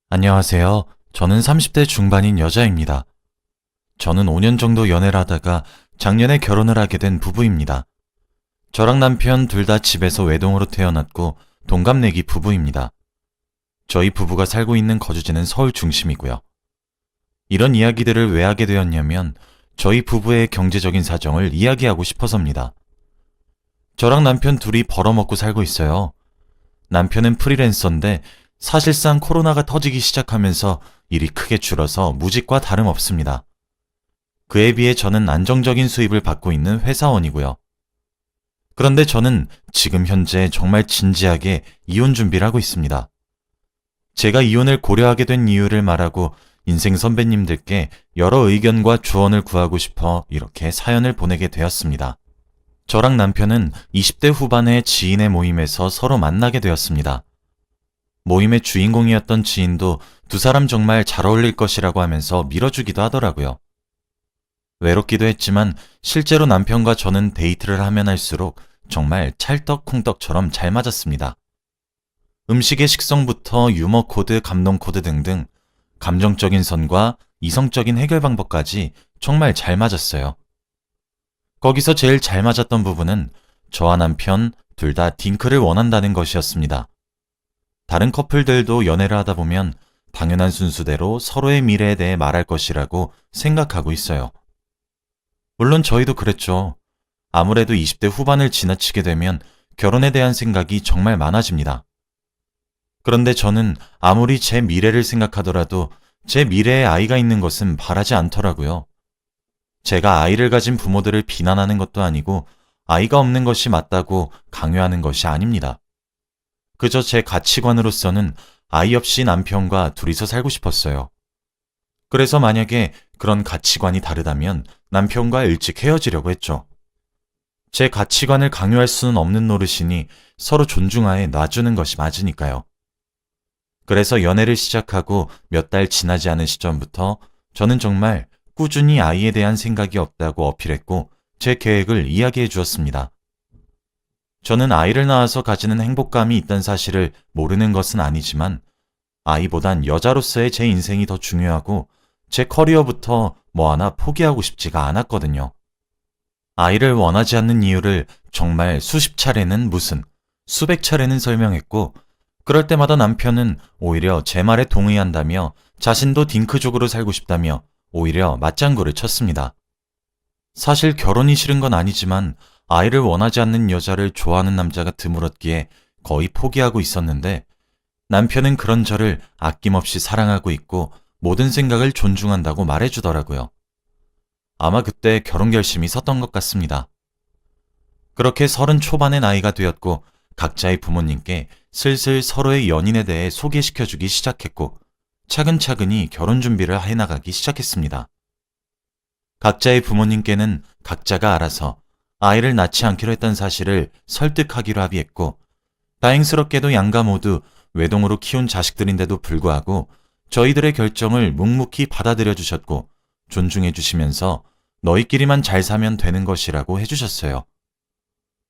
안녕하세요. 저는 30대 중반인 여자입니다. 저는 5년 정도 연애를 하다가 작년에 결혼을 하게 된 부부입니다. 저랑 남편 둘 다 집에서 외동으로 태어났고 동갑내기 부부입니다. 저희 부부가 살고 있는 거주지는 서울 중심이고요. 이런 이야기들을 왜 하게 되었냐면 저희 부부의 경제적인 사정을 이야기하고 싶어서입니다. 저랑 남편 둘이 벌어먹고 살고 있어요. 남편은 프리랜서인데 사실상 코로나가 터지기 시작하면서 일이 크게 줄어서 무직과 다름없습니다. 그에 비해 저는 안정적인 수입을 받고 있는 회사원이고요. 그런데 저는 지금 현재 정말 진지하게 이혼 준비를 하고 있습니다. 제가 이혼을 고려하게 된 이유를 말하고 인생 선배님들께 여러 의견과 조언을 구하고 싶어 이렇게 사연을 보내게 되었습니다. 저랑 남편은 20대 후반의 지인의 모임에서 서로 만나게 되었습니다. 모임의 주인공이었던 지인도 두 사람 정말 잘 어울릴 것이라고 하면서 밀어주기도 하더라고요. 외롭기도 했지만 실제로 남편과 저는 데이트를 하면 할수록 정말 찰떡쿵떡처럼 잘 맞았습니다. 음식의 식성부터 유머 코드, 감동 코드 등등 감정적인 선과 이성적인 해결 방법까지 정말 잘 맞았어요. 거기서 제일 잘 맞았던 부분은 저와 남편 둘 다 딩크를 원한다는 것이었습니다. 다른 커플들도 연애를 하다 보면 당연한 순수대로 서로의 미래에 대해 말할 것이라고 생각하고 있어요. 물론 저희도 그랬죠. 아무래도 20대 후반을 지나치게 되면 결혼에 대한 생각이 정말 많아집니다. 그런데 저는 아무리 제 미래를 생각하더라도 제 미래에 아이가 있는 것은 바라지 않더라고요. 제가 아이를 가진 부모들을 비난하는 것도 아니고 아이가 없는 것이 맞다고 강요하는 것이 아닙니다. 그저 제 가치관으로서는 아이 없이 남편과 둘이서 살고 싶었어요. 그래서 만약에 그런 가치관이 다르다면 남편과 일찍 헤어지려고 했죠. 제 가치관을 강요할 수는 없는 노릇이니 서로 존중하에 놔주는 것이 맞으니까요. 그래서 연애를 시작하고 몇 달 지나지 않은 시점부터 저는 정말 꾸준히 아이에 대한 생각이 없다고 어필했고 제 계획을 이야기해 주었습니다. 저는 아이를 낳아서 가지는 행복감이 있다는 사실을 모르는 것은 아니지만 아이보단 여자로서의 제 인생이 더 중요하고 제 커리어부터 뭐 하나 포기하고 싶지가 않았거든요. 아이를 원하지 않는 이유를 정말 수십 차례는 무슨, 수백 차례는 설명했고 그럴 때마다 남편은 오히려 제 말에 동의한다며 자신도 딩크족으로 살고 싶다며 오히려 맞장구를 쳤습니다. 사실 결혼이 싫은 건 아니지만 아이를 원하지 않는 여자를 좋아하는 남자가 드물었기에 거의 포기하고 있었는데 남편은 그런 저를 아낌없이 사랑하고 있고 모든 생각을 존중한다고 말해주더라고요. 아마 그때 결혼 결심이 섰던 것 같습니다. 그렇게 30 초반의 나이가 되었고 각자의 부모님께 슬슬 서로의 연인에 대해 소개시켜주기 시작했고 차근차근히 결혼 준비를 해나가기 시작했습니다. 각자의 부모님께는 각자가 알아서 아이를 낳지 않기로 했던 사실을 설득하기로 합의했고 다행스럽게도 양가 모두 외동으로 키운 자식들인데도 불구하고 저희들의 결정을 묵묵히 받아들여 주셨고 존중해 주시면서 너희끼리만 잘 사면 되는 것이라고 해주셨어요.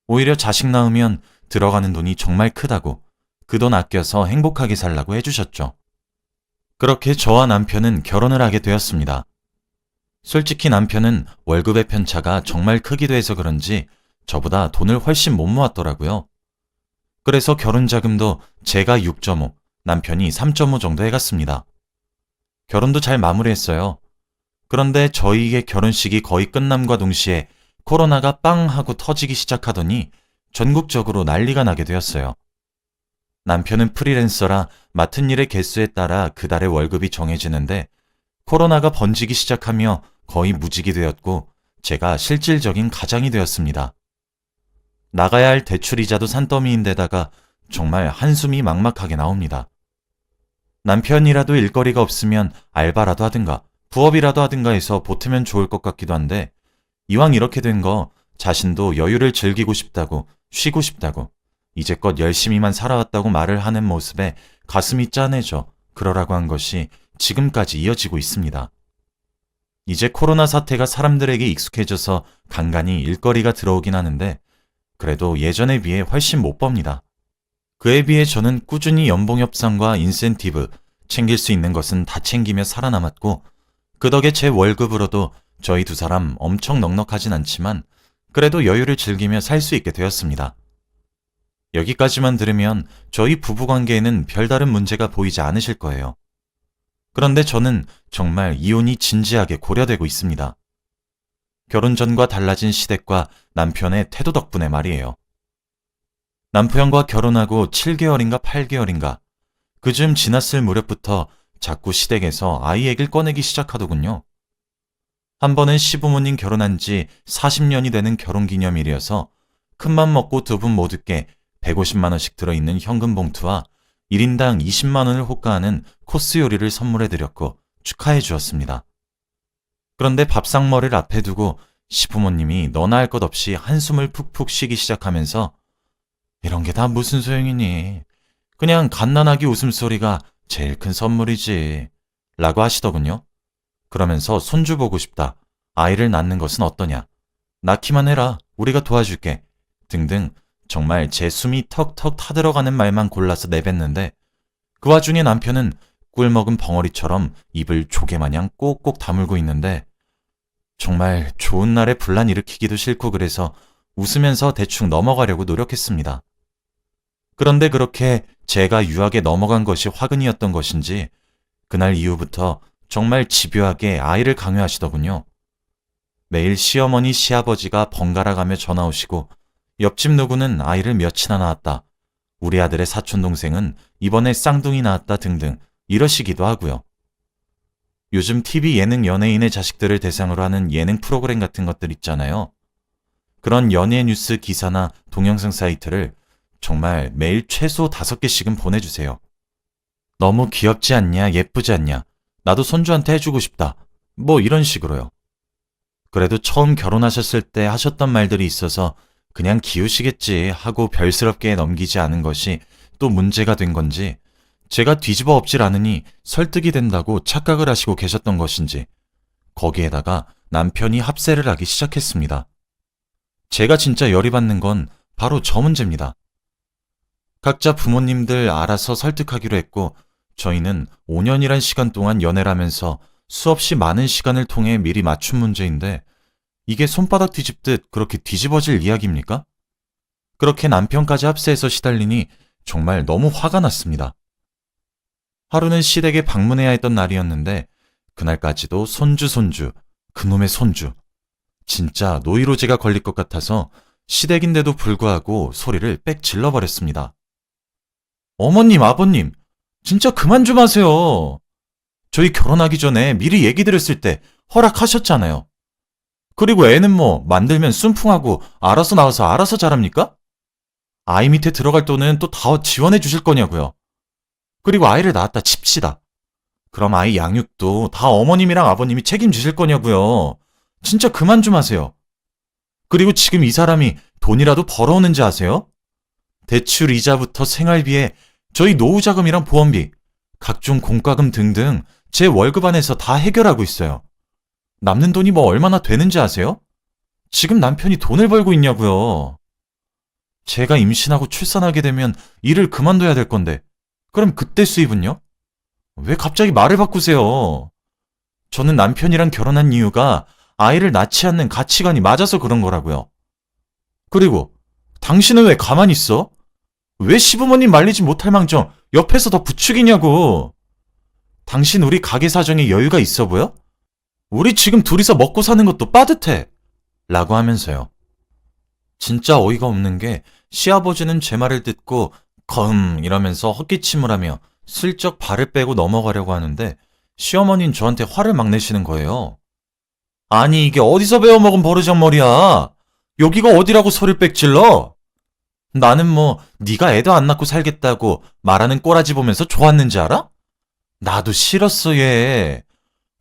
오히려 자식 낳으면 들어가는 돈이 정말 크다고 그 돈 아껴서 행복하게 살라고 해주셨죠. 그렇게 저와 남편은 결혼을 하게 되었습니다. 솔직히 남편은 월급의 편차가 정말 크기도 해서 그런지 저보다 돈을 훨씬 못 모았더라고요. 그래서 결혼 자금도 제가 6.5, 남편이 3.5 정도 해갔습니다. 결혼도 잘 마무리했어요. 그런데 저희의 결혼식이 거의 끝남과 동시에 코로나가 빵 하고 터지기 시작하더니 전국적으로 난리가 나게 되었어요. 남편은 프리랜서라 맡은 일의 개수에 따라 그달의 월급이 정해지는데 코로나가 번지기 시작하며 거의 무직이 되었고 제가 실질적인 가장이 되었습니다. 나가야 할 대출이자도 산더미인데다가 정말 한숨이 막막하게 나옵니다. 남편이라도 일거리가 없으면 알바라도 하든가 부업이라도 하든가 해서 보태면 좋을 것 같기도 한데 이왕 이렇게 된 거 자신도 여유를 즐기고 싶다고 쉬고 싶다고 이제껏 열심히만 살아왔다고 말을 하는 모습에 가슴이 짠해져 그러라고 한 것이 지금까지 이어지고 있습니다. 이제 코로나 사태가 사람들에게 익숙해져서 간간히 일거리가 들어오긴 하는데 그래도 예전에 비해 훨씬 못 법니다. 그에 비해 저는 꾸준히 연봉 협상과 인센티브, 챙길 수 있는 것은 다 챙기며 살아남았고 그 덕에 제 월급으로도 저희 두 사람 엄청 넉넉하진 않지만 그래도 여유를 즐기며 살 수 있게 되었습니다. 여기까지만 들으면 저희 부부관계에는 별다른 문제가 보이지 않으실 거예요. 그런데 저는 정말 이혼이 진지하게 고려되고 있습니다. 결혼 전과 달라진 시댁과 남편의 태도 덕분에 말이에요. 남편과 결혼하고 7개월인가 8개월인가 그쯤 지났을 무렵부터 자꾸 시댁에서 아이 얘기를 꺼내기 시작하더군요. 한 번은 시부모님 결혼한 지 40년이 되는 결혼기념일이어서 큰맘 먹고 두 분 모두께 150만 원씩 들어있는 현금 봉투와 1인당 20만 원을 호가하는 코스 요리를 선물해드렸고 축하해 주었습니다. 그런데 밥상머리를 앞에 두고 시부모님이 너나 할 것 없이 한숨을 푹푹 쉬기 시작하면서 이런 게 다 무슨 소용이니? 그냥 갓난아기 웃음소리가 제일 큰 선물이지. 라고 하시더군요. 그러면서 손주 보고 싶다. 아이를 낳는 것은 어떠냐. 낳기만 해라. 우리가 도와줄게. 등등 정말 제 숨이 턱턱 타들어가는 말만 골라서 내뱉는데 그 와중에 남편은 꿀먹은 벙어리처럼 입을 조개마냥 꼭꼭 다물고 있는데 정말 좋은 날에 분란 일으키기도 싫고 그래서 웃으면서 대충 넘어가려고 노력했습니다. 그런데 그렇게 제가 유하게 넘어간 것이 화근이었던 것인지 그날 이후부터 정말 집요하게 아이를 강요하시더군요. 매일 시어머니 시아버지가 번갈아 가며 전화 오시고 옆집 누구는 아이를 몇이나 낳았다. 우리 아들의 사촌동생은 이번에 쌍둥이 낳았다 등등 이러시기도 하고요. 요즘 TV 예능 연예인의 자식들을 대상으로 하는 예능 프로그램 같은 것들 있잖아요. 그런 연예 뉴스 기사나 동영상 사이트를 정말 매일 최소 5개씩은 보내주세요. 너무 귀엽지 않냐, 예쁘지 않냐, 나도 손주한테 해주고 싶다. 뭐 이런 식으로요. 그래도 처음 결혼하셨을 때 하셨던 말들이 있어서 그냥 기우시겠지 하고 별스럽게 넘기지 않은 것이 또 문제가 된 건지 제가 뒤집어 엎질 않으니 설득이 된다고 착각을 하시고 계셨던 것인지 거기에다가 남편이 합세를 하기 시작했습니다. 제가 진짜 열이 받는 건 바로 저 문제입니다. 각자 부모님들 알아서 설득하기로 했고 저희는 5년이란 시간 동안 연애를 하면서 수없이 많은 시간을 통해 미리 맞춘 문제인데 이게 손바닥 뒤집듯 그렇게 뒤집어질 이야기입니까? 그렇게 남편까지 합세해서 시달리니 정말 너무 화가 났습니다. 하루는 시댁에 방문해야 했던 날이었는데 그날까지도 손주, 그놈의 손주. 진짜 노이로제가 걸릴 것 같아서 시댁인데도 불구하고 소리를 빽 질러버렸습니다. 어머님, 아버님, 진짜 그만 좀 하세요. 저희 결혼하기 전에 미리 얘기 드렸을 때 허락하셨잖아요. 그리고 애는 뭐 만들면 순풍하고 알아서 나와서 알아서 자랍니까? 아이 밑에 들어갈 돈은 또 다 지원해 주실 거냐고요. 그리고 아이를 낳았다 칩시다. 그럼 아이 양육도 다 어머님이랑 아버님이 책임지실 거냐고요. 진짜 그만 좀 하세요. 그리고 지금 이 사람이 돈이라도 벌어오는지 아세요? 대출 이자부터 생활비에 저희 노후자금이랑 보험비, 각종 공과금 등등 제 월급 안에서 다 해결하고 있어요. 남는 돈이 뭐 얼마나 되는지 아세요? 지금 남편이 돈을 벌고 있냐고요. 제가 임신하고 출산하게 되면 일을 그만둬야 될 건데 그럼 그때 수입은요? 왜 갑자기 말을 바꾸세요? 저는 남편이랑 결혼한 이유가 아이를 낳지 않는 가치관이 맞아서 그런 거라고요. 그리고 당신은 왜 가만히 있어? 왜 시부모님 말리지 못할 망정 옆에서 더 부추기냐고. 당신 우리 가게 사정에 여유가 있어 보여? 우리 지금 둘이서 먹고 사는 것도 빠듯해. 라고 하면서요. 진짜 어이가 없는 게 시아버지는 제 말을 듣고 검 이러면서 헛기침을 하며 슬쩍 발을 빼고 넘어가려고 하는데 시어머니는 저한테 화를 막 내시는 거예요. 아니 이게 어디서 배워먹은 버르장머리야. 여기가 어디라고 소리를 빽 질러. 나는 뭐 네가 애도 안 낳고 살겠다고 말하는 꼬라지 보면서 좋았는지 알아? 나도 싫었어 얘.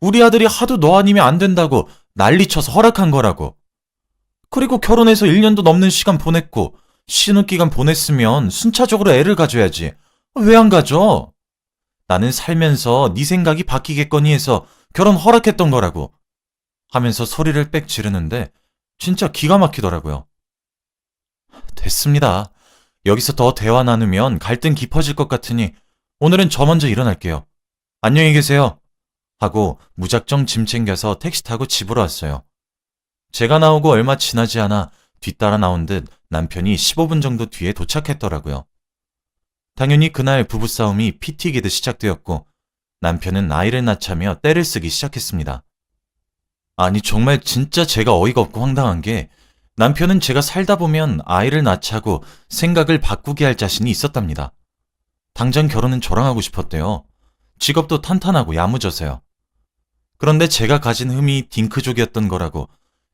우리 아들이 하도 너 아니면 안 된다고 난리쳐서 허락한 거라고. 그리고 결혼해서 1년도 넘는 시간 보냈고 신혼기간 보냈으면 순차적으로 애를 가져야지. 왜 안 가져? 나는 살면서 네 생각이 바뀌겠거니 해서 결혼 허락했던 거라고. 하면서 소리를 빽 지르는데 진짜 기가 막히더라고요. 됐습니다. 여기서 더 대화 나누면 갈등 깊어질 것 같으니 오늘은 저 먼저 일어날게요. 안녕히 계세요. 하고 무작정 짐 챙겨서 택시 타고 집으로 왔어요. 제가 나오고 얼마 지나지 않아 뒤따라 나온 듯 남편이 15분 정도 뒤에 도착했더라고요. 당연히 그날 부부싸움이 피 튀기듯 시작되었고 남편은 아이를 낳자며 떼를 쓰기 시작했습니다. 아니 정말 진짜 제가 어이가 없고 황당한 게 남편은 제가 살다 보면 아이를 낳자고 생각을 바꾸게 할 자신이 있었답니다. 당장 결혼은 저랑 하고 싶었대요. 직업도 탄탄하고 야무져서요. 그런데 제가 가진 흠이 딩크족이었던 거라고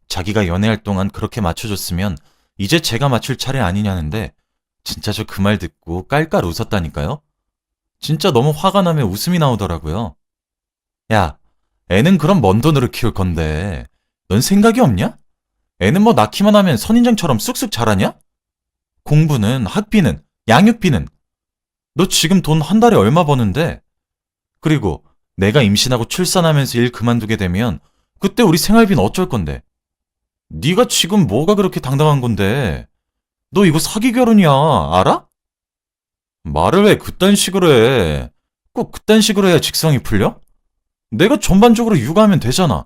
자기가 연애할 동안 그렇게 맞춰줬으면 이제 제가 맞출 차례 아니냐는데 진짜 저 그 말 듣고 깔깔 웃었다니까요. 진짜 너무 화가 나며 웃음이 나오더라고요. 야, 애는 그럼 먼 돈으로 키울 건데 넌 생각이 없냐? 애는 뭐 낳기만 하면 선인장처럼 쑥쑥 자라냐? 공부는, 학비는, 양육비는 너 지금 돈 한 달에 얼마 버는데? 그리고 내가 임신하고 출산하면서 일 그만두게 되면 그때 우리 생활비는 어쩔 건데? 네가 지금 뭐가 그렇게 당당한 건데? 너 이거 사기 결혼이야, 알아? 말을 왜 그딴 식으로 해? 꼭 그딴 식으로 해야 직성이 풀려? 내가 전반적으로 육아하면 되잖아.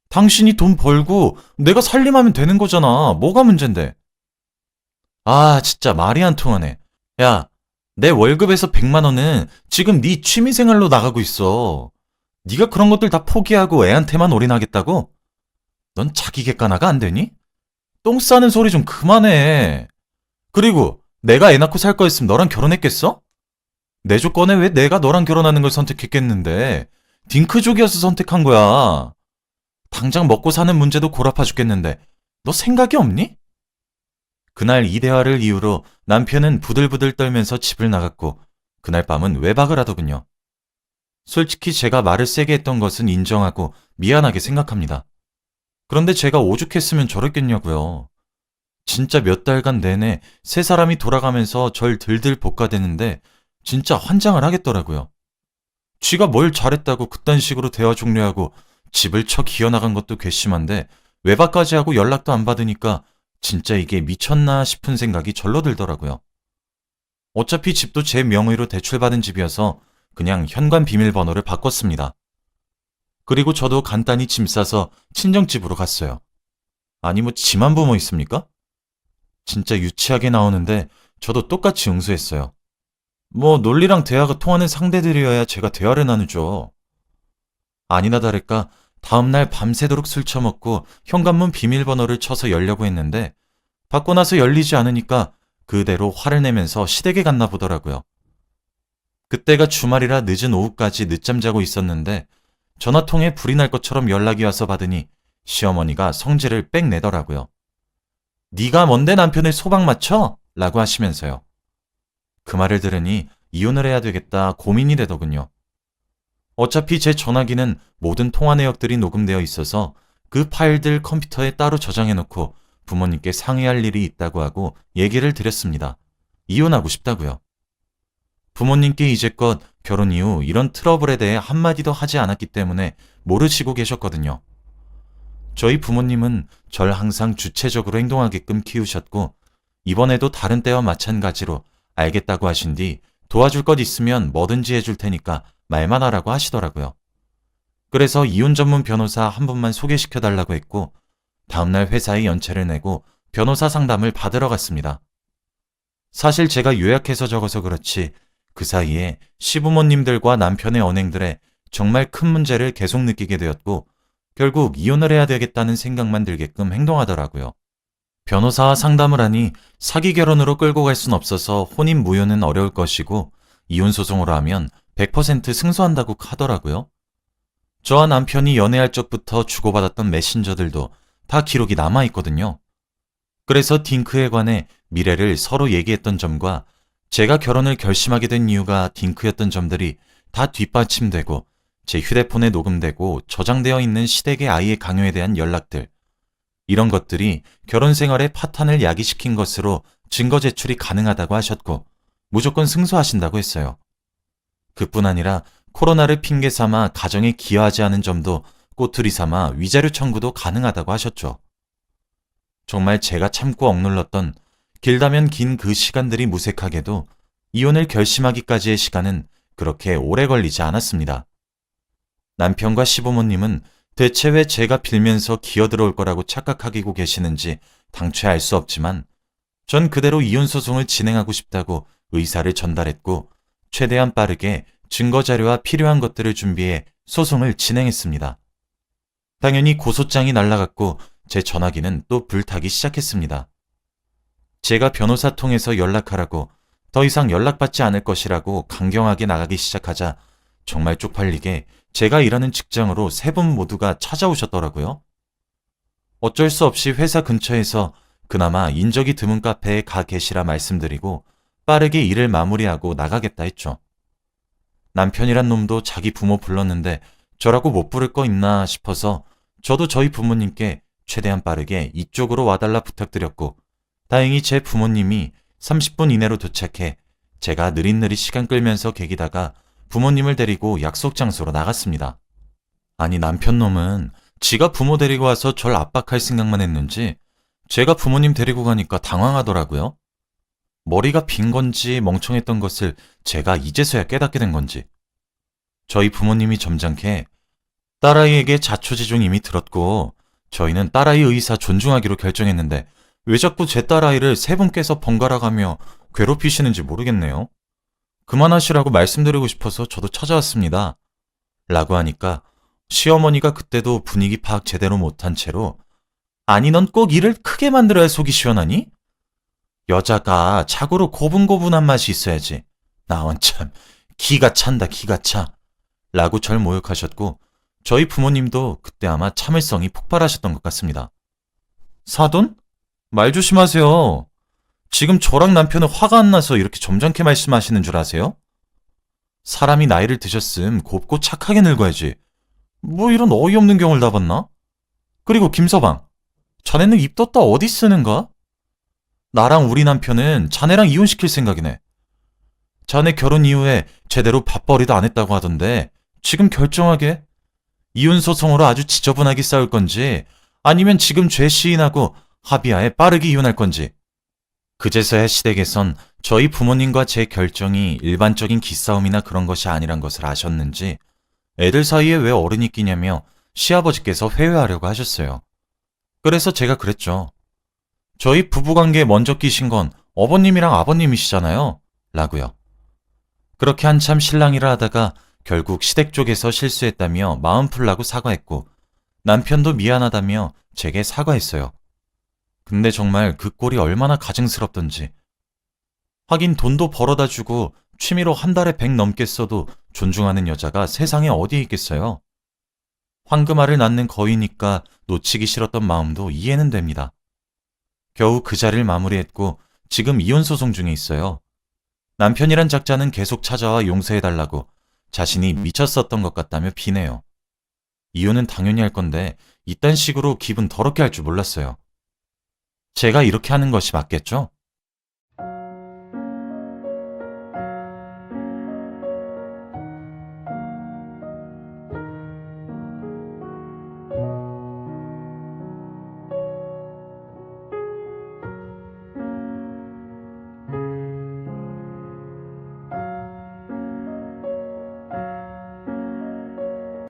당신이 돈 벌고 내가 살림하면 되는 거잖아. 뭐가 문젠데? 아, 진짜 말이 안 통하네. 야, 내 월급에서 100만 원은 지금 네 취미생활로 나가고 있어. 네가 그런 것들 다 포기하고 애한테만 올인하겠다고? 넌 자기 객관화가 안 되니? 똥 싸는 소리 좀 그만해. 그리고 내가 애 낳고 살 거였으면 너랑 결혼했겠어? 내 조건에 왜 내가 너랑 결혼하는 걸 선택했겠는데? 딩크족이어서 선택한 거야. 당장 먹고 사는 문제도 골아파 죽겠는데 너 생각이 없니? 그날 이 대화를 이유로 남편은 부들부들 떨면서 집을 나갔고 그날 밤은 외박을 하더군요. 솔직히 제가 말을 세게 했던 것은 인정하고 미안하게 생각합니다. 그런데 제가 오죽했으면 저랬겠냐고요. 진짜 몇 달간 내내 세 사람이 돌아가면서 절 들들 볶아대는데 진짜 환장을 하겠더라고요. 쥐가 뭘 잘했다고 그딴 식으로 대화 종료하고 집을 쳐 기어나간 것도 괘씸한데 외박까지 하고 연락도 안 받으니까 진짜 이게 미쳤나 싶은 생각이 절로 들더라고요. 어차피 집도 제 명의로 대출받은 집이어서 그냥 현관 비밀번호를 바꿨습니다. 그리고 저도 간단히 짐 싸서 친정집으로 갔어요. 아니 뭐 지만 부모 있습니까? 진짜 유치하게 나오는데 저도 똑같이 응수했어요. 뭐 논리랑 대화가 통하는 상대들이어야 제가 대화를 나누죠. 아니나 다를까 다음날 밤새도록 술 처먹고 현관문 비밀번호를 쳐서 열려고 했는데 받고 나서 열리지 않으니까 그대로 화를 내면서 시댁에 갔나 보더라고요. 그때가 주말이라 늦은 오후까지 늦잠 자고 있었는데 전화통에 불이 날 것처럼 연락이 와서 받으니 시어머니가 성질을 빽 내더라고요. 네가 뭔데 남편을 소방 맞춰? 라고 하시면서요. 그 말을 들으니 이혼을 해야 되겠다 고민이 되더군요. 어차피 제 전화기는 모든 통화 내역들이 녹음되어 있어서 그 파일들 컴퓨터에 따로 저장해놓고 부모님께 상의할 일이 있다고 하고 얘기를 드렸습니다. 이혼하고 싶다고요. 부모님께 이제껏 결혼 이후 이런 트러블에 대해 한마디도 하지 않았기 때문에 모르시고 계셨거든요. 저희 부모님은 절 항상 주체적으로 행동하게끔 키우셨고 이번에도 다른 때와 마찬가지로 알겠다고 하신 뒤 도와줄 것 있으면 뭐든지 해줄 테니까 말만 하라고 하시더라고요. 그래서 이혼 전문 변호사 한 분만 소개시켜 달라고 했고 다음날 회사에 연체를 내고 변호사 상담을 받으러 갔습니다. 사실 제가 요약해서 적어서 그렇지 그 사이에 시부모님들과 남편의 언행들에 정말 큰 문제를 계속 느끼게 되었고 결국 이혼을 해야 되겠다는 생각만 들게끔 행동하더라고요. 변호사와 상담을 하니 사기 결혼으로 끌고 갈 순 없어서 혼인 무효는 어려울 것이고 이혼 소송으로 하면 100% 승소한다고 하더라고요. 저와 남편이 연애할 적부터 주고받았던 메신저들도 다 기록이 남아있거든요. 그래서 딩크에 관해 미래를 서로 얘기했던 점과 제가 결혼을 결심하게 된 이유가 딩크였던 점들이 다 뒷받침되고 제 휴대폰에 녹음되고 저장되어 있는 시댁의 아이의 강요에 대한 연락들, 이런 것들이 결혼 생활에 파탄을 야기시킨 것으로 증거 제출이 가능하다고 하셨고 무조건 승소하신다고 했어요. 그뿐 아니라 코로나를 핑계 삼아 가정에 기여하지 않은 점도 꼬투리 삼아 위자료 청구도 가능하다고 하셨죠. 정말 제가 참고 억눌렀던 길다면 긴 그 시간들이 무색하게도 이혼을 결심하기까지의 시간은 그렇게 오래 걸리지 않았습니다. 남편과 시부모님은 대체 왜 제가 빌면서 기어들어올 거라고 착각하고 계시는지 당최 알 수 없지만 전 그대로 이혼소송을 진행하고 싶다고 의사를 전달했고 최대한 빠르게 증거자료와 필요한 것들을 준비해 소송을 진행했습니다. 당연히 고소장이 날라갔고 제 전화기는 또 불타기 시작했습니다. 제가 변호사 통해서 연락하라고 더 이상 연락받지 않을 것이라고 강경하게 나가기 시작하자 정말 쪽팔리게 제가 일하는 직장으로 세 분 모두가 찾아오셨더라고요. 어쩔 수 없이 회사 근처에서 그나마 인적이 드문 카페에 가 계시라 말씀드리고 빠르게 일을 마무리하고 나가겠다 했죠. 남편이란 놈도 자기 부모 불렀는데 저라고 못 부를 거 있나 싶어서 저도 저희 부모님께 최대한 빠르게 이쪽으로 와달라 부탁드렸고 다행히 제 부모님이 30분 이내로 도착해 제가 느릿느릿 시간 끌면서 계기다가 부모님을 데리고 약속 장소로 나갔습니다. 아니 남편 놈은 지가 부모 데리고 와서 절 압박할 생각만 했는지 제가 부모님 데리고 가니까 당황하더라고요. 머리가 빈 건지 멍청했던 것을 제가 이제서야 깨닫게 된 건지. 저희 부모님이 점잖게 딸아이에게 자초지종 이미 들었고 저희는 딸아이 의사 존중하기로 결정했는데 왜 자꾸 제 딸아이를 세 분께서 번갈아 가며 괴롭히시는지 모르겠네요. 그만하시라고 말씀드리고 싶어서 저도 찾아왔습니다. 라고 하니까 시어머니가 그때도 분위기 파악 제대로 못한 채로 아니 넌 꼭 일을 크게 만들어야 속이 시원하니? 여자가 자고로 고분고분한 맛이 있어야지. 나 원참 기가 찬다 기가 차. 라고 절 모욕하셨고 저희 부모님도 그때 아마 참을성이 폭발하셨던 것 같습니다. 사돈? 말 조심하세요. 지금 저랑 남편은 화가 안 나서 이렇게 점잖게 말씀하시는 줄 아세요? 사람이 나이를 드셨음 곱고 착하게 늙어야지. 뭐 이런 어이없는 경우를 다 봤나? 그리고 김서방, 자네는 입 떴다 어디 쓰는가? 나랑 우리 남편은 자네랑 이혼시킬 생각이네. 자네 결혼 이후에 제대로 밥벌이도 안 했다고 하던데 지금 결정하게 이혼소송으로 아주 지저분하게 싸울 건지 아니면 지금 죄 시인하고 합의하에 빠르게 이혼할 건지. 그제서야 시댁에선 저희 부모님과 제 결정이 일반적인 기싸움이나 그런 것이 아니란 것을 아셨는지 애들 사이에 왜 어른이 끼냐며 시아버지께서 회유하려고 하셨어요. 그래서 제가 그랬죠. 저희 부부관계에 먼저 끼신 건 어머님이랑 아버님이시잖아요. 라고요. 그렇게 한참 실랑이를 하다가 결국 시댁 쪽에서 실수했다며 마음 풀라고 사과했고 남편도 미안하다며 제게 사과했어요. 근데 정말 그 꼴이 얼마나 가증스럽던지. 하긴 돈도 벌어다 주고 취미로 한 달에 100 넘게 써도 존중하는 여자가 세상에 어디에 있겠어요. 황금알을 낳는 거위니까 놓치기 싫었던 마음도 이해는 됩니다. 겨우 그 자리를 마무리했고 지금 이혼소송 중에 있어요. 남편이란 작자는 계속 찾아와 용서해달라고 자신이 미쳤었던 것 같다며 비내요. 이혼은 당연히 할 건데 이딴 식으로 기분 더럽게 할 줄 몰랐어요. 제가 이렇게 하는 것이 맞겠죠?